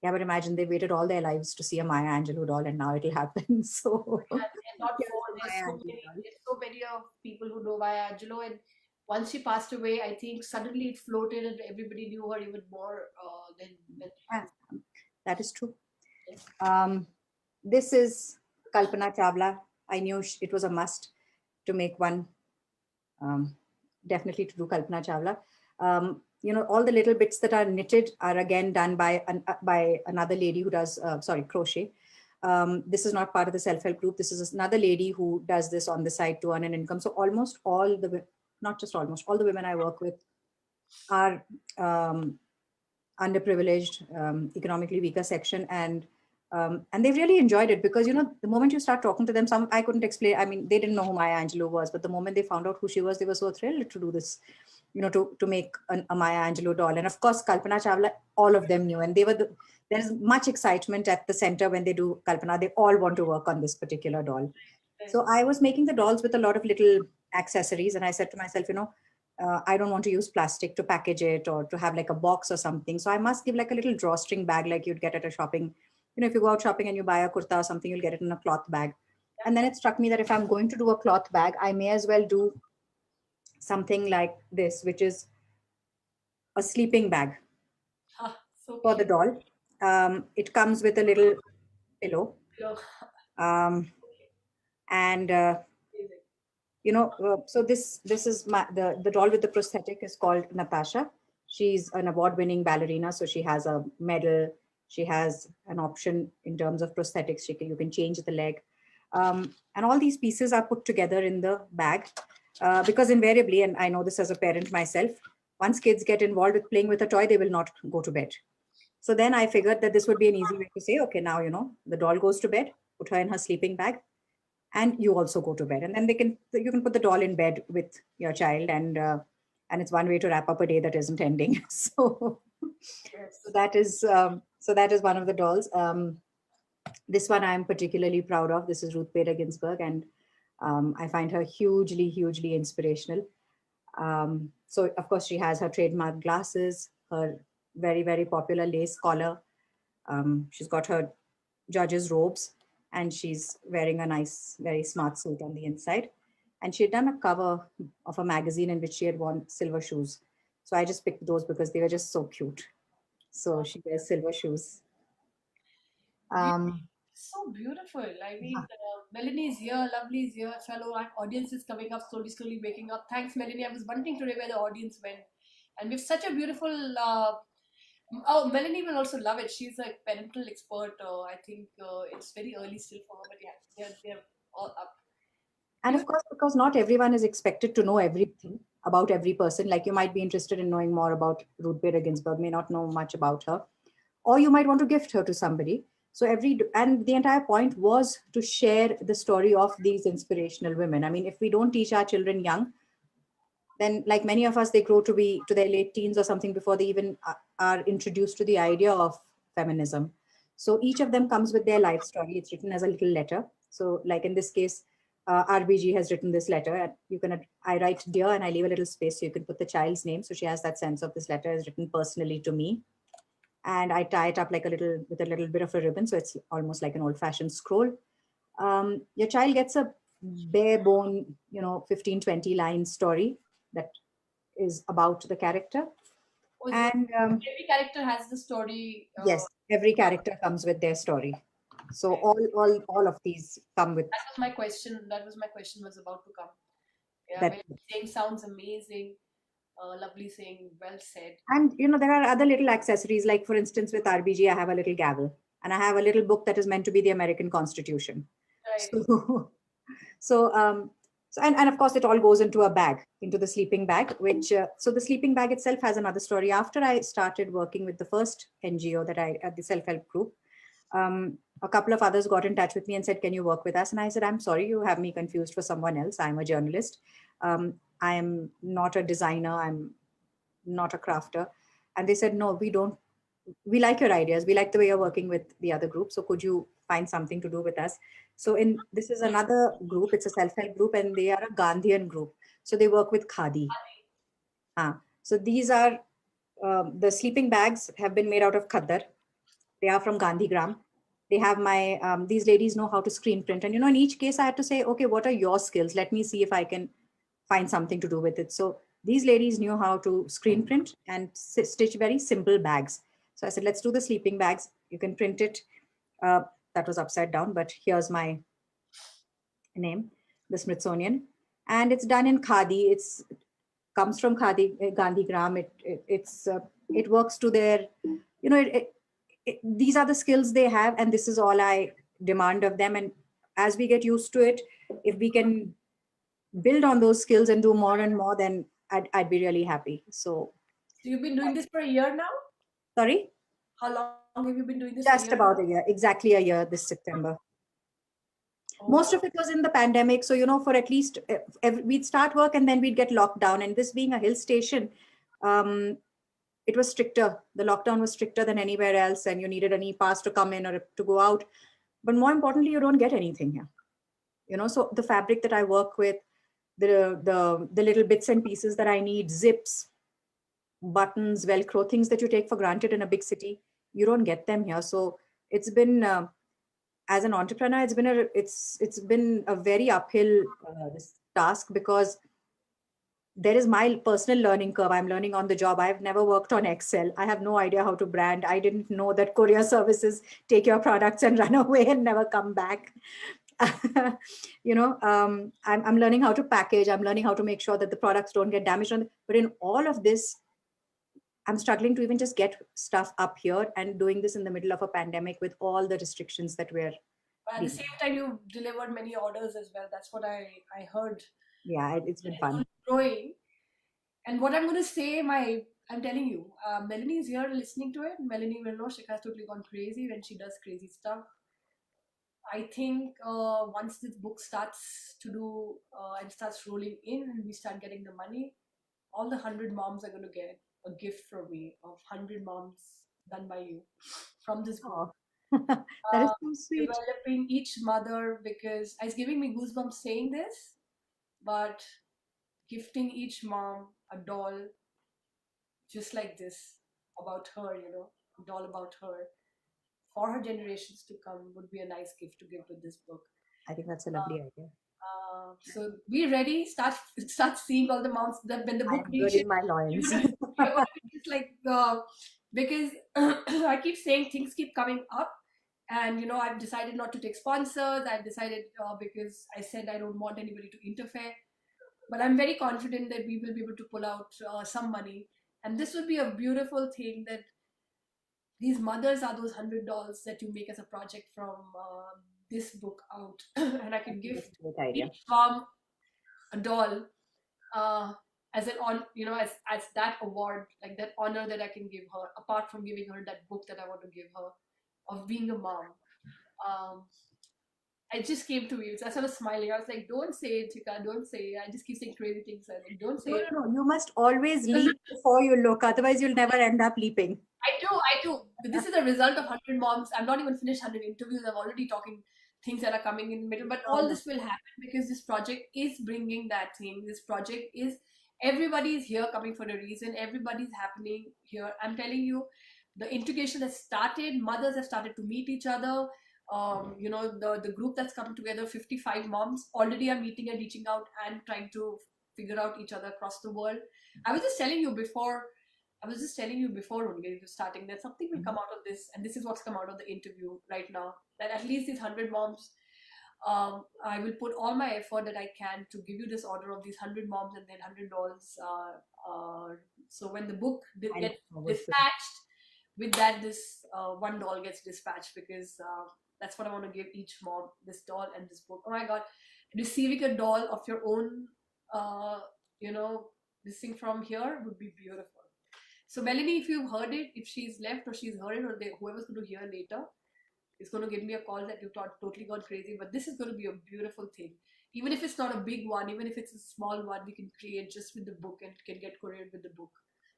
S1: "Yeah, but imagine they waited all their lives to see a Maya Angelou doll, and now it'll happen." So
S2: And not
S1: here's
S2: for,
S1: the
S2: there's
S1: Maya
S2: so
S1: Angelou
S2: many,
S1: doll.
S2: there's so many of people who know Maya Angelou, and once she passed away, I think suddenly it floated and everybody knew her even more than
S1: Yeah, that is true. Um, this is Kalpana Chawla. I knew it was a must to make one, um, definitely to do Kalpana Chawla. All the little bits that are knitted are again done by another lady who does, crochet. This is not part of the self-help group. This is another lady who does this on the side to earn an income. So almost all not just almost, all the women I work with are underprivileged, economically weaker section, and they've really enjoyed it, because the moment you start talking to them, some I couldn't explain. I mean, they didn't know who Maya Angelou was, but the moment they found out who she was, they were so thrilled to do this, to make a Maya Angelou doll. And of course, Kalpana Chawla, all of them knew, and there's much excitement at the center when they do Kalpana. They all want to work on this particular doll. So I was making the dolls with a lot of little accessories, and I said to myself, I don't want to use plastic to package it or to have like a box or something. So I must give like a little drawstring bag like you'd get at a shopping, if you go out shopping and you buy a kurta or something, you'll get it in a cloth bag. And then it struck me that if I'm going to do a cloth bag, I may as well do something like this, which is a sleeping bag
S2: So
S1: for the
S2: cute.
S1: doll. It comes with a little pillow.
S2: Hello.
S1: Um, and
S2: Amazing.
S1: so this is the doll with the prosthetic is called Natasha. She's an award-winning ballerina, so she has a medal. She has an option in terms of prosthetics. You can change the leg, and all these pieces are put together in the bag, because invariably, and I know this as a parent myself, once kids get involved with playing with a toy, they will not go to bed. So then I figured that this would be an easy way to say, okay, now the doll goes to bed, put her in her sleeping bag, and you also go to bed, and then you can put the doll in bed with your child, and it's one way to wrap up a day that isn't ending. So
S2: Yes.
S1: that is one of the dolls. This one I'm particularly proud of. This is Ruth Bader Ginsburg, and I find her hugely inspirational. So of course she has her trademark glasses, her very popular lace collar. She's got her judge's robes, and she's wearing a nice, very smart suit on the inside. And she had done a cover of a magazine in which she had worn silver shoes. So I just picked those because they were just so cute. So
S2: Oh,
S1: she wears silver shoes.
S2: really,
S1: Um,
S2: so beautiful. I mean, Melanie is here, Lovely is here, fellow audience is coming up slowly waking up. Thanks, Melanie. I was wondering today where the audience went, and we've such a beautiful. Oh, Melanie will also love it. She's a parental expert. I think it's very early still for her, but yeah, they're all up.
S1: and of
S2: Beautiful.
S1: course, because not everyone is expected to know everything about every person. Like you might be interested in knowing more about Ruth Bader Ginsburg, may not know much about her, or you might want to gift her to somebody. So and the entire point was to share the story of these inspirational women. I mean, if we don't teach our children young, then like many of us, they grow to be to their late teens or something before they even are introduced to the idea of feminism. So each of them comes with their life story. It's written as a little letter. So like in this case, RBG has written this letter, and I write dear and I leave a little space so you can put the child's name. So she has that sense of this letter is written personally to me, and I tie it up like with a little bit of a ribbon. So it's almost like an old fashioned scroll. Your child gets a bare bone, 15, 20 line story that is about the character.
S2: Oh, so
S1: And
S2: every character has the story.
S1: yes, every character comes with their story. So
S2: Okay.
S1: all of these come with
S2: That was my question. That was my question was about to come. Yeah,
S1: that.
S2: Melanie saying sounds amazing. Lovely saying well said.
S1: And there are other little accessories, like for instance, with RBG, I have a little gavel, and I have a little book that is meant to be the American Constitution.
S2: Right.
S1: So so and of course it all goes into a bag, into the sleeping bag, which so the sleeping bag itself has another story. After I started working with the first NGO that I at the self-help group, a couple of others got in touch with me and said, can you work with us? And I said, I'm sorry, you have me confused for someone else. I'm a journalist. I'm not a designer. I'm not a crafter. And they said, no, we like your ideas. We like the way you're working with the other group. So could you find something to do with us? So this is another group. It's a self-help group, and they are a Gandhian group. So they work with khadi. So these are the sleeping bags have been made out of khaddar. They are from Gandhigram. They have these ladies know how to screen print. And, in each case I had to say, okay, what are your skills? Let me see if I can find something to do with it. So these ladies knew how to screen print and stitch very simple bags. So I said, let's do the sleeping bags. You can print it. Uh, that was upside down, but here's my name, the Smithsonian. And it's done in khadi. It's comes from khadi, Gandhigram. It works to their, these are the skills they have, and this is all I demand of them. And as we get used to it, if we can build on those skills and do more and more, then I'd be really happy. So
S2: So you've been doing this for a year now?
S1: sorry,
S2: How long have you been doing this for a year
S1: just
S2: now?
S1: about a year, exactly a year this September. Most
S2: Oh,
S1: of it was in the pandemic, so for at least we'd start work and then we'd get locked down, and this being a hill station, um, it was stricter. The lockdown was stricter than anywhere else, and you needed an e-pass to come in or to go out. But more importantly, you don't get anything here. So the fabric that I work with, the little bits and pieces that I need, zips, buttons, Velcro, things that you take for granted in a big city, you don't get them here. So it's been as an entrepreneur, it's been a very uphill this task, because there is my personal learning curve. I'm learning on the job. I've never worked on Excel. I have no idea how to brand. I didn't know that courier services take your products and run away and never come back. I'm learning how to package. I'm learning how to make sure that the products don't get damaged. But in all of this, I'm struggling to even just get stuff up here, and doing this in the middle of a pandemic with all the restrictions that we're
S2: But at the
S1: dealing
S2: same
S1: with.
S2: time, you delivered many orders as well. That's what I heard.
S1: Yeah, it's been
S2: It's
S1: fun.
S2: only growing. And what I'm going to say, I'm telling you, Melanie is here listening to it. Melanie will know Shikha's totally gone crazy when she does crazy stuff. I think once this book starts to do and starts rolling in and we start getting the money, all the 100 moms are going to get a gift from me of 100 moms done by you from this book.
S1: Oh, that is so sweet.
S2: Developing each mother, because it's giving me goosebumps saying this, but gifting each mom a doll just like this about her, a doll about her for her generations to come would be a nice gift to give with this book.
S1: I think that's a lovely idea.
S2: So be ready. Start seeing all the moms that when the book
S1: I'm
S2: reaches,
S1: girding my loins.
S2: you're going to be just like because I keep saying things keep coming up, and I've decided not to take sponsors. I've decided because I said I don't want anybody to interfere, but I'm very confident that we will be able to pull out some money, and this would be a beautiful thing that these mothers are those 100 dolls that you make as a project from this book out, and I
S1: I
S2: can
S1: think
S2: gift
S1: that's a great idea.
S2: each mom a doll uh, as an on as that award, like that honor that I can give her, apart from giving her that book that I want to give her of being a mom. Um, it just came to me. So I started smiling. I was like, "Don't say it, Chika. Don't say it." I just keep saying crazy things. I like, "Don't say
S1: No,
S2: it."
S1: no, no. You must always leap before you look. Otherwise, you'll never end up leaping.
S2: I do. This is a result of 100 moms. I'm not even finished 100 interviews. I'm already talking things that are coming in the middle. But
S1: No,
S2: all
S1: no.
S2: this will happen because this project is bringing that thing. This project is, everybody is here coming for a reason. Everybody's happening here. I'm telling you, the integration has started. Mothers have started to meet each other. The group that's come together, 55 moms, already are meeting and reaching out and trying to figure out each other across the world. I was just telling you before I was just telling you before only it was starting that something will
S1: Mhm.
S2: come out of this, and this is what's come out of the interview right now. That at least these 100 moms, I will put all my effort that I can to give you this order of these 100 moms and then $100. So when the book
S1: I look
S2: gets
S1: forward to it.
S2: dispatched, with that this $1 gets dispatched because that's what I want to give each mom, this doll and this book. Oh my God, receiving a doll of your own, uh, you know, this thing from here would be beautiful. So Melanie, if you've heard it, if she's left or she's heard it, or whoever's going to hear later is going to give me a call that you thought totally gone crazy. But this is going to be a beautiful thing. Even if it's not a big one, even if it's a small one, we can create just with the book and can get couriered with the book.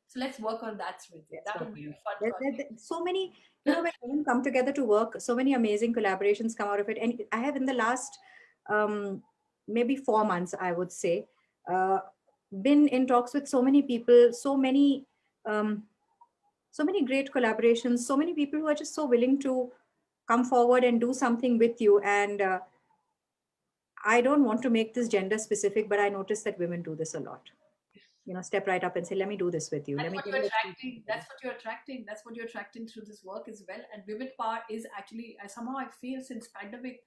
S2: So let's work on that, Smriti.
S1: Let's
S2: That
S1: work
S2: would be
S1: on
S2: a
S1: it.
S2: fun
S1: So many, when women come together to work, so many amazing collaborations come out of it. And I have, in the last um, maybe 4 months, I would say, uh, been in talks with so many people, um, so many great collaborations, so many people who are just so willing to come forward and do something with you. And I don't want to make this gender specific, but I notice that women do this a lot. Step right up and say, let me do this with you. Let
S2: That's
S1: me
S2: what
S1: give
S2: you're
S1: you a treat.
S2: attracting. That's what you're attracting. That's what you're attracting through this work as well. And women power is actually, somehow I feel since pandemic,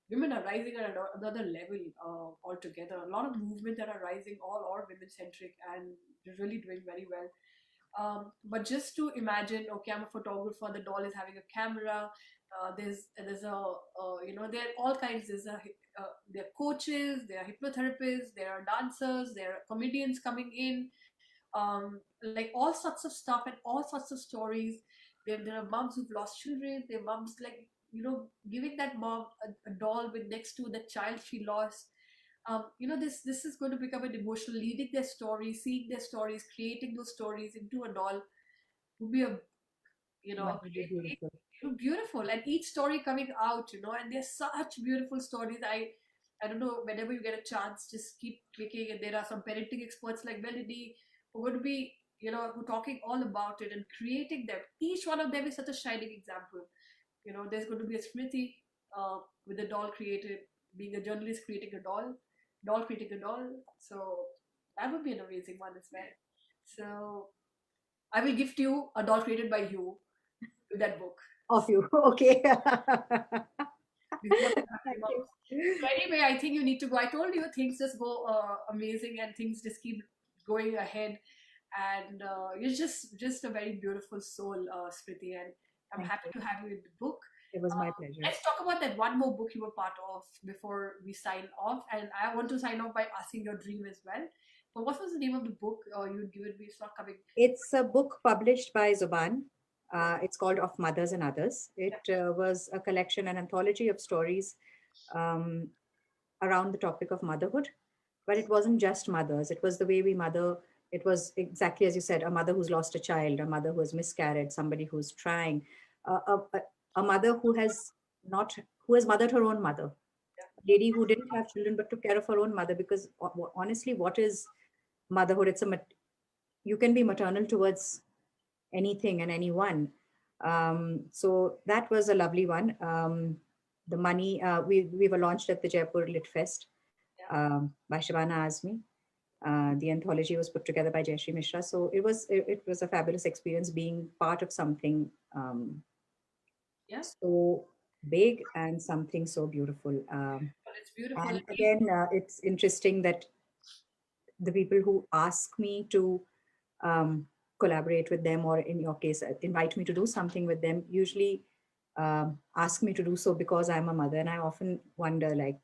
S2: women are rising at another level altogether. A lot of movement that are rising, all are women centric, and they're really doing very well. But just to imagine, okay, I'm a photographer. The doll is having a camera. There's a there are all kinds. There are coaches, there are hypnotherapists, there are dancers, there are comedians coming in, like all sorts of stuff and all sorts of stories. There are moms who've lost children. There are moms like giving that mom a doll with next to the child she lost. This is going to become an emotional, leading their stories, seeing their stories, creating those stories into a doll would be a
S1: That would be beautiful.
S2: beautiful. And each story coming out, and there's such beautiful stories. I don't know, whenever you get a chance, just keep clicking. And there are some parenting experts like Melody who would be, who talking all about it and creating them. Each one of them is such a shining example. There's going to be a Smriti with a doll created, being a journalist creating a doll creating a doll. So that would be an amazing one as well. So I will gift you a doll created by you with that book.
S1: Of you. Okay.
S2: Before the happy
S1: Thank you.
S2: moms. So anyway, I think you need to go. I told you things just go amazing and things just keep going ahead, and you're just a very beautiful soul, Smriti, and I'm
S1: Thank
S2: happy
S1: you.
S2: to have you in the book.
S1: It was my pleasure.
S2: Let's talk about that one more book you were part of before we sign off, and I want to sign off by asking your dream as well. But what was the name of the book you'd give it me? It's not coming.
S1: It's a book published by Zuban.
S2: Yeah,
S1: It's called Of Mothers and Others. It was a collection, an anthology of stories um, around the topic of motherhood. But it wasn't just mothers, it was the way we mother. It was exactly as you said, a mother who's lost a child, a mother who has miscarried, somebody who's trying, a mother who has not, who has mothered her own mother, a lady who didn't have children but took care of her own mother. Because honestly, what is motherhood? You can be maternal towards anything and anyone. So that was a lovely one. The money, we were launched at the Jaipur Lit Fest
S2: yeah,
S1: by Shabana Azmi. The anthology was put together by Jayashree Mishra. So it was a fabulous experience being part of something
S2: yeah.
S1: so big and something so beautiful.
S2: But it's beautiful.
S1: And again, it's interesting that the people who ask me to um, collaborate with them, or in your case, invite me to do something with them, usually ask me to do so because I'm a mother. And I often wonder, like,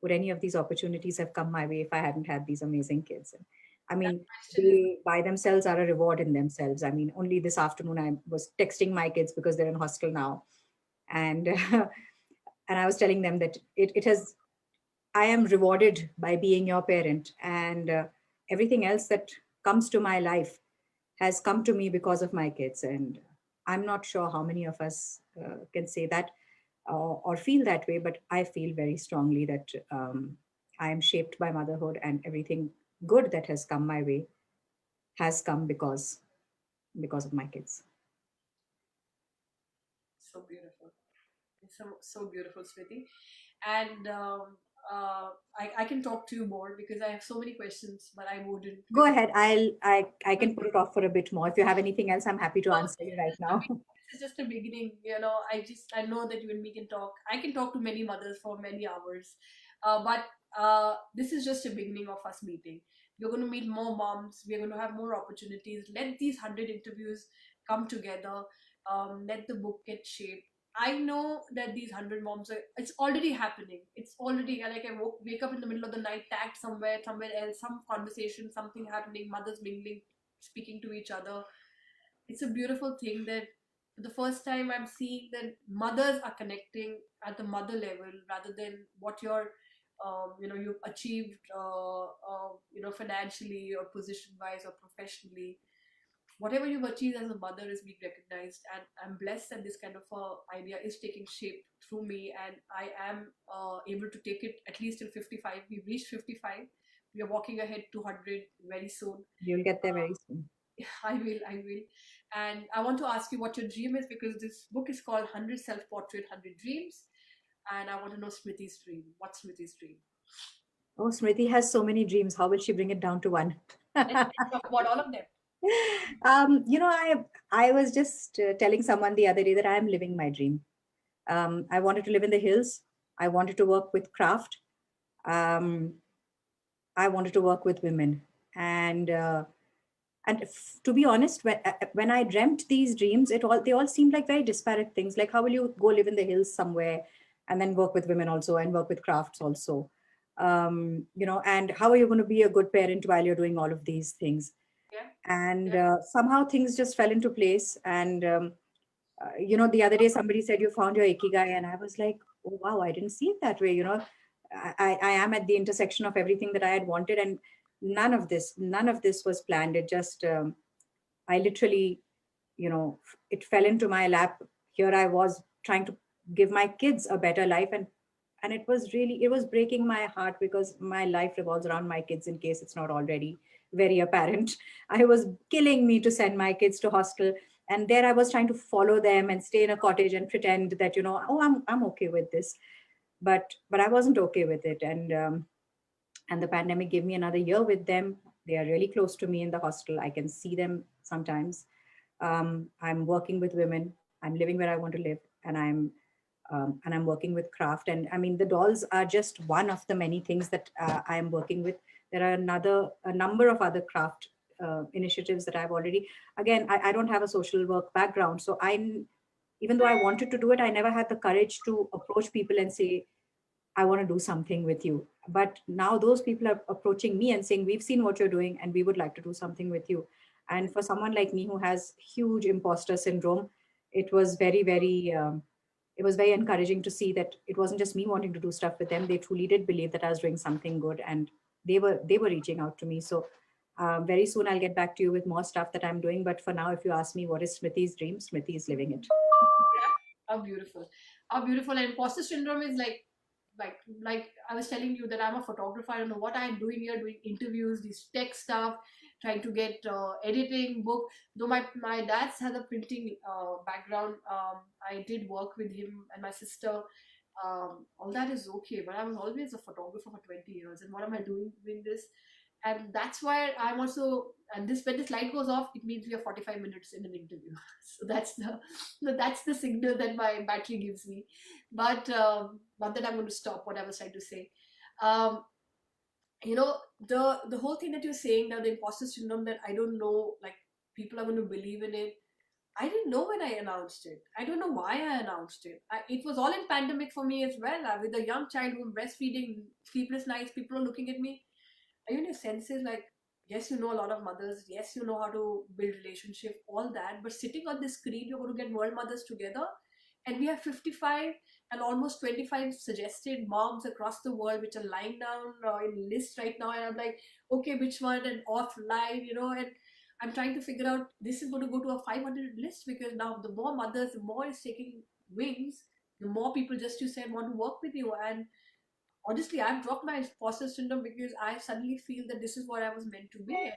S1: would any of these opportunities have come my way if I hadn't had these amazing kids? And, I
S2: That
S1: mean,
S2: question is
S1: they by themselves are a reward in themselves. I mean, only this afternoon I was texting my kids because they're in hostel now, and and I was telling them that it has I am rewarded by being your parent, and everything else that comes to my life has come to me because of my kids. And I'm not sure how many of us can say that or feel that way, but I feel very strongly that I am shaped by motherhood, and everything good that has come my way has come because of my kids.
S2: so beautiful. It's so beautiful, Smriti. And I can talk to you more because I have so many questions, but I wouldn't
S1: Go
S2: because
S1: ahead. I can put it off for a bit more. If you have anything else, I'm happy to
S2: no,
S1: answer you right now.
S2: this is just a beginning. I know that you and me can talk. I can talk to many mothers for many hours, but this is just a beginning of us meeting. We're going to meet more moms. We're going to have more opportunities. Let these 100 interviews come together. Let the book get shaped. I know that these 100 moms are. It's already happening. It's already like wake up in the middle of the night, tagged somewhere else, some conversation, something happening. Mothers mingling, speaking to each other. It's a beautiful thing that for the first time I'm seeing that mothers are connecting at the mother level rather than what you've achieved financially or position wise or professionally. Whatever you've achieved as a mother is being recognized, and I'm blessed that this kind of idea is taking shape through me, and I am able to take it at least till 55. We've reached 55. We are walking ahead to 100 very soon.
S1: You'll get there very soon.
S2: I will. And I want to ask you what your dream is because this book is called 100 Self Portrait, 100 Dreams. And I want to know Smriti's dream. What's Smriti's dream?
S1: Oh, Smriti has so many dreams. How will she bring it down to one?
S2: Let's talk about all of them.
S1: I was just telling someone the other day that I am living my dream. I wanted to live in the hills. I wanted to work with craft. Um, I wanted to work with women, and to be honest, when I dreamt these dreams, they all seemed like very disparate things. Like, how will you go live in the hills somewhere and then work with women also and work with crafts also? And how are you going to be a good parent while you're doing all of these things?
S2: Yeah.
S1: And
S2: Yeah.
S1: somehow things just fell into place. And the other day somebody said you found your ikigai, and I was like, oh wow, I didn't see it that way. I am at the intersection of everything that I had wanted, and none of this was planned. It just I literally, it fell into my lap. Here I was trying to give my kids a better life, and it was breaking my heart because my life revolves around my kids, in case it's not already very apparent. I was killing me to send my kids to hostel. And there I was trying to follow them and stay in a cottage and pretend that, oh, I'm okay with this. But I wasn't okay with it. And the pandemic gave me another year with them. They are really close to me in the hostel. I can see them sometimes. I'm working with women. I'm living where I want to live, and I'm working with craft. And I mean, the dolls are just one of the many things that I am working with. There are a number of other craft initiatives that I've already. Again, I don't have a social work background, so even though I wanted to do it, I never had the courage to approach people and say, I want to do something with you. But now those people are approaching me and saying, we've seen what you're doing and we would like to do something with you. And for someone like me who has huge imposter syndrome, it was it was very encouraging to see that it wasn't just me wanting to do stuff with them. They truly did believe that I was doing something good, and they were reaching out to me. So very soon I'll get back to you with more stuff that I'm doing. But for now, if you ask me what is Smriti's dream, Smriti is living it.
S2: How beautiful. How beautiful. And imposter syndrome is like I was telling you that I'm a photographer. I don't know what I'm doing here, doing interviews, this tech stuff, trying to get editing book. Though my dad's has a printing background, I did work with him and my sister. All that is okay, but I was always a photographer for 20 years. And what am I doing this? And that's why I'm also, and this when this light goes off, it means we are 45 minutes in an interview. So that's the signal that my battery gives me. But not that I'm going to stop what I was trying to say. um, the whole thing that you're saying now, the imposter syndrome, that I don't know, like, people are going to believe in it. I didn't know when I announced it. I don't know why I announced it. It was all in pandemic for me as well. With a young child who breastfeeding, sleepless nights, people are looking at me. Are you in your senses? Like, yes, you know a lot of mothers. Yes, you know how to build relationship, all that. But sitting on this screen, you're going to get world mothers together, and we have 55 and almost 25 suggested moms across the world, which are lying down in lists right now. And I'm like, okay, which one, and offline, and I'm trying to figure out. This is going to go to a 500 list, because now the more mothers, the more it's taking wings. The more people, just you said, want to work with you. And honestly, I've dropped my imposter syndrome because I suddenly feel that this is what I was meant to be.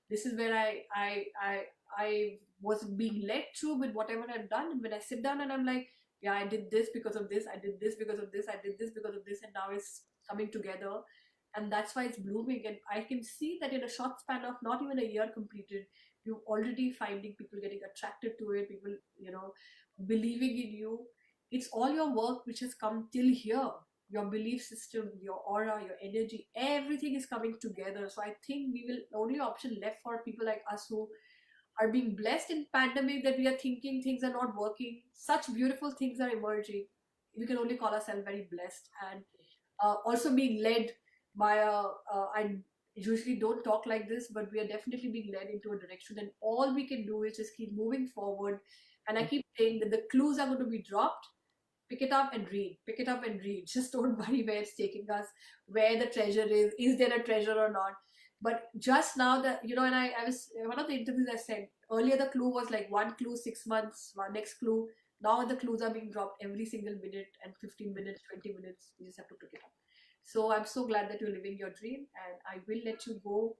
S2: This is where I was being led through with whatever I've done. And when I sit down and I'm like, yeah, I did this because of this, I did this because of this, I did this because of this, and now it's coming together. And that's why it's blooming. And I can see that in a short span of not even a year completed, you're already finding people getting attracted to it, people, believing in you. It's all your work which has come till here. Your belief system, your aura, your energy, everything is coming together. So I think we will, the only option left for people like us who are being blessed in pandemic, that we are thinking things are not working, such beautiful things are emerging. We can only call ourselves very blessed. And also being led by I usually don't talk like this, but we are definitely being led into a direction, and all we can do is just keep moving forward. And I keep saying that the clues are going to be dropped. Pick it up and read, pick it up and read. Just don't worry where it's taking us, where the treasure is there a treasure or not. But just now, that and I was, one of the interviews I said earlier, the clue was like one clue 6 months, one next clue. Now the clues are being dropped every single minute, and 15 minutes, 20 minutes, you just have to pick it up. So I'm so glad that you're living your dream, and I will let you go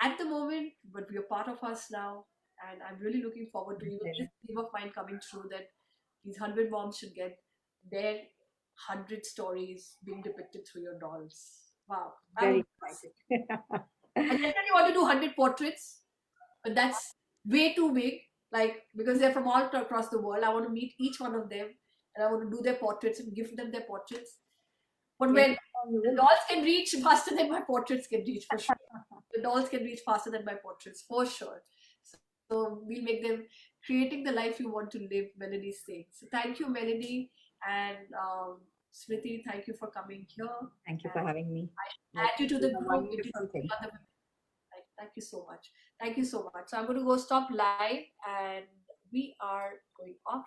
S2: at the moment, but you're part of us now. And I'm really looking forward to even this
S1: Pleasure.
S2: dream of mine coming true, that these 100 moms should get their 100 stories being depicted through your dolls. Wow.
S1: Very excited.
S2: I definitely want to do 100 portraits, but that's way too big. Like, because they're from all across the world, I want to meet each one of them, and I want to do their portraits and give them their portraits. But
S1: Yes,
S2: when
S1: you
S2: the
S1: will.
S2: dolls can reach faster than my portraits can reach, for sure. The dolls can reach faster than my portraits, for sure. So we'll make them creating the life you want to live, Melody saying. So thank you, Melody. And Smriti, thank you for coming here.
S1: Thank you
S2: And
S1: for having me.
S2: I add you to the
S1: A
S2: group,
S1: wonderful
S2: introduce
S1: thing.
S2: other. Thank you so much. Thank you so much. So I'm going to go stop live, and we are going off.